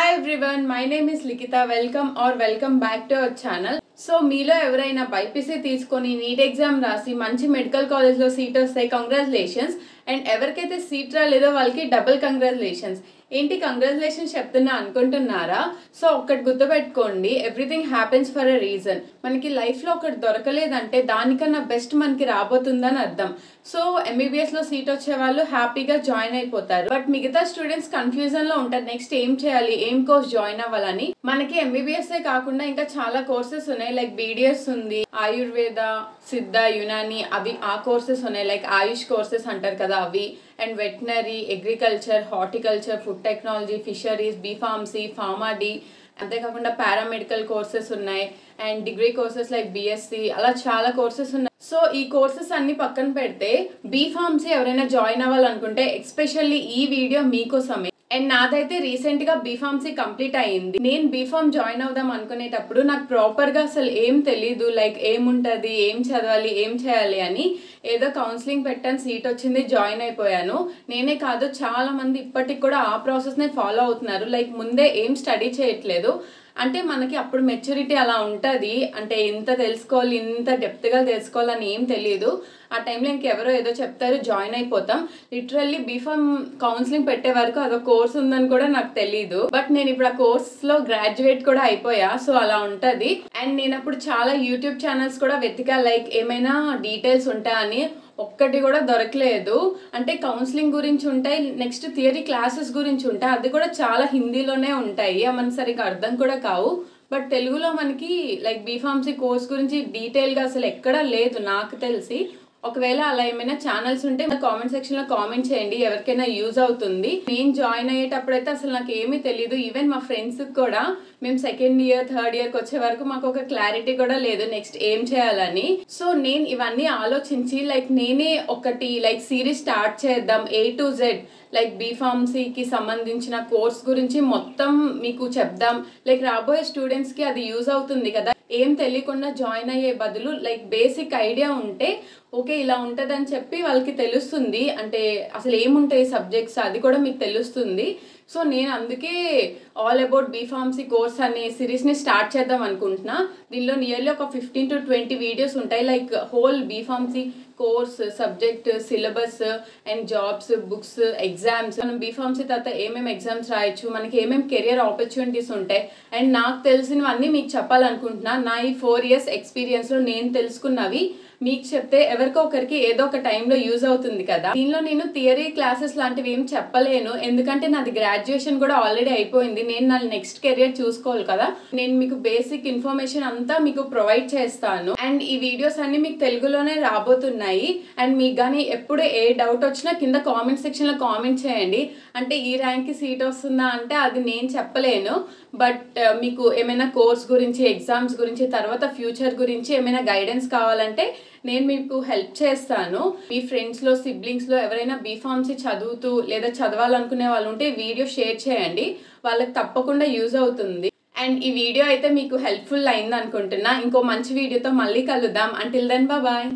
Hi everyone, my name is Likita. Welcome back to our channel. So మీలో ఎవరైనా BiPC తీసుకొని NEET exam రాసి మంచి మెడికల్ కాలేజ్లో సీట్ వస్తాయి, కంగ్రాచులేషన్స్. అండ్ ఎవరికైతే సీట్ రాలేదో వాళ్ళకి డబుల్ కంగ్రాచులేషన్స్. ఏంటి కంగ్రాచులేషన్స్ చెప్తున్నా అనుకుంటున్నారా? సో ఒక్కటి గుర్తుపెట్టుకోండి, everything happens for a reason. మనకి లైఫ్లో ఒకటి దొరకలేదంటే దానికన్నా బెస్ట్ మనకి రాబోతుందని అర్థం. సో ఎంబీబీఎస్లో సీట్ వచ్చే వాళ్ళు హ్యాపీగా జాయిన్ అయిపోతారు. బట్ మిగతా స్టూడెంట్స్ కన్ఫ్యూజన్లో ఉంటారు, నెక్స్ట్ ఏం చేయాలి, ఏం కోర్స్ జాయిన్ అవ్వాలని. మనకి ఎంబీబీఎస్ఏ కాకుండా ఇంకా చాలా కోర్సెస్ ఉన్నాయి, లైక్ బీడిఎస్ ఉంది, ఆయుర్వేద, సిద్ధ, యునాని, అవి ఆ కోర్సెస్ ఉన్నాయి, లైక్ ఆయుష్ కోర్సెస్ అంటారు కదా అవి. And veterinary, agriculture, horticulture, food technology, fisheries, B Pharmacy, PharmD, అంతేకాకుండా పారామెడికల్ కోర్సెస్ ఉన్నాయి. And degree courses like BSc, అలా చాలా కోర్సెస్ ఉన్నాయి. సో ఈ కోర్సెస్ అన్ని పక్కన పెడితే బీఫార్మసీ ఎవరైనా జాయిన్ అవ్వాలనుకుంటే ఎస్పెషల్లీ ఈ వీడియో మీకోసమే. అండ్ నాదైతే రీసెంట్గా బీఫార్మసీ కంప్లీట్ అయ్యింది. నేను బీఫార్మ్ జాయిన్ అవుదాం అనుకునేటప్పుడు నాకు ప్రాపర్గా అసలు ఏం తెలీదు, లైక్ ఏముంటుంది, ఏం చదవాలి, ఏం చేయాలి అని. ఏదో కౌన్సిలింగ్ పెట్టాను, సీట్ వచ్చింది, జాయిన్ అయిపోయాను. నేనే కాదు చాలా మంది ఇప్పటికి కూడా ఆ ప్రాసెస్నే ఫాలో అవుతున్నారు, లైక్ ముందే ఏం స్టడీ చేయట్లేదు. అంటే మనకి అప్పుడు మెచ్యూరిటీ అలా ఉంటుంది, అంటే ఇంత తెలుసుకోవాలి, ఇంత డెప్త్గా తెలుసుకోవాలని ఏం తెలియదు. ఆ టైంలో ఇంకెవరో ఏదో చెప్తారు, జాయిన్ అయిపోతాం. లిటరల్లీ బీఫార్మ్ కౌన్సిలింగ్ పెట్టే వరకు అదో కోర్స్ ఉందని కూడా నాకు తెలీదు. బట్ నేను ఇప్పుడు ఆ కోర్స్లో గ్రాడ్యుయేట్ కూడా అయిపోయా, సో అలా ఉంటుంది. అండ్ నేను అప్పుడు చాలా యూట్యూబ్ ఛానల్స్ కూడా వెతికా, లైక్ ఏమైనా డీటెయిల్స్ ఉంటాయని. ఒక్కటి కూడా దొరకలేదు. అంటే కౌన్సిలింగ్ గురించి ఉంటాయి, నెక్స్ట్ థియరీ క్లాసెస్ గురించి ఉంటాయి, అది కూడా చాలా హిందీలోనే ఉంటాయి, మనకి సరిగ్గా అర్థం కూడా కావు. బట్ తెలుగులో మనకి లైక్ బీఫార్మసీ కోర్స్ గురించి డీటెయిల్గా అసలు ఎక్కడా లేదు నాకు తెలిసి. ఒకవేళ అలా ఏమైనా ఛానల్స్ ఉంటే కామెంట్ సెక్షన్లో కామెంట్ చేయండి, ఎవరికైనా యూజ్ అవుతుంది. నేను జాయిన్ అయ్యేటప్పుడైతే అసలు నాకు ఏమీ తెలియదు. ఈవెన్ మా ఫ్రెండ్స్కి కూడా మేము సెకండ్ ఇయర్, థర్డ్ ఇయర్కి వచ్చే వరకు మాకు ఒక క్లారిటీ కూడా లేదు నెక్స్ట్ ఏం చేయాలని. సో నేను ఇవన్నీ ఆలోచించి లైక్ నేనే ఒకటి లైక్ సిరీస్ స్టార్ట్ చేద్దాం, A to Z, లైక్ బీఫార్మసీకి సంబంధించిన కోర్స్ గురించి మొత్తం మీకు చెప్దాం. లైక్ రాబోయే స్టూడెంట్స్కి అది యూజ్ అవుతుంది కదా, ఏం తెలియకుండా జాయిన్ అయ్యే బదులు లైక్ బేసిక్ ఐడియా ఉంటే ఓకే ఇలా ఉంటుందని చెప్పి వాళ్ళకి తెలుస్తుంది, అంటే అసలు ఏముంటాయి సబ్జెక్ట్స్ అది కూడా మీకు తెలుస్తుంది. సో నేను అందుకే ఆల్ అబౌట్ బీఫార్మసీ కోర్స్ అనే సిరీస్ని స్టార్ట్ చేద్దాం అనుకుంటున్నా. దీనిలో నియర్లీ ఒక 15 to 20 వీడియోస్ ఉంటాయి, like whole B Pharmacy course, subject, syllabus and jobs, books, exams, మనం బీఫార్మసీ తర్వాత ఏమేమి ఎగ్జామ్స్ రాయొచ్చు, మనకి ఏమేమి కెరియర్ ఆపర్చునిటీస్ ఉంటాయి. అండ్ నాకు తెలిసినవన్నీ మీకు చెప్పాలనుకుంటున్నా. నా ఈ 4 years ఎక్స్పీరియన్స్లో నేను తెలుసుకున్నవి మీకు చెప్తే ఎవరికో ఒకరికి ఏదో ఒక టైంలో యూజ్ అవుతుంది కదా. దీనిలో నేను థియరీ క్లాసెస్ లాంటివి ఏం చెప్పలేను, ఎందుకంటే నాది గ్రాడ్యుయేషన్ కూడా ఆల్రెడీ అయిపోయింది. నేను నా నెక్స్ట్ కెరియర్ చూసుకోవాలి కదా. నేను మీకు బేసిక్ ఇన్ఫర్మేషన్ అంతా మీకు ప్రొవైడ్ చేస్తాను. అండ్ ఈ వీడియోస్ అన్ని మీకు తెలుగులోనే రాబోతున్నాయి. అండ్ మీకు కానీ ఎప్పుడు ఏ డౌట్ వచ్చినా కింద కామెంట్ సెక్షన్లో కామెంట్ చేయండి. అంటే ఈ ర్యాంక్కి సీట్ వస్తుందా అంటే అది నేను చెప్పలేను. బట్ మీకు ఏమైనా కోర్స్ గురించి, ఎగ్జామ్స్ గురించి, తర్వాత ఫ్యూచర్ గురించి ఏమైనా గైడెన్స్ కావాలంటే నేను మీకు హెల్ప్ చేస్తాను. మీ ఫ్రెండ్స్లో, సిబ్లింగ్స్లో ఎవరైనా బీఫార్మసీ చదువుతూ లేదా చదవాలనుకునే వాళ్ళు ఉంటే వీడియో షేర్ చేయండి, వాళ్ళకి తప్పకుండా యూజ్ అవుతుంది. అండ్ ఈ వీడియో అయితే మీకు హెల్ప్ఫుల్ అయింది అనుకుంటున్నా. ఇంకో మంచి వీడియోతో మళ్ళీ కలుద్దాం. Until then bye.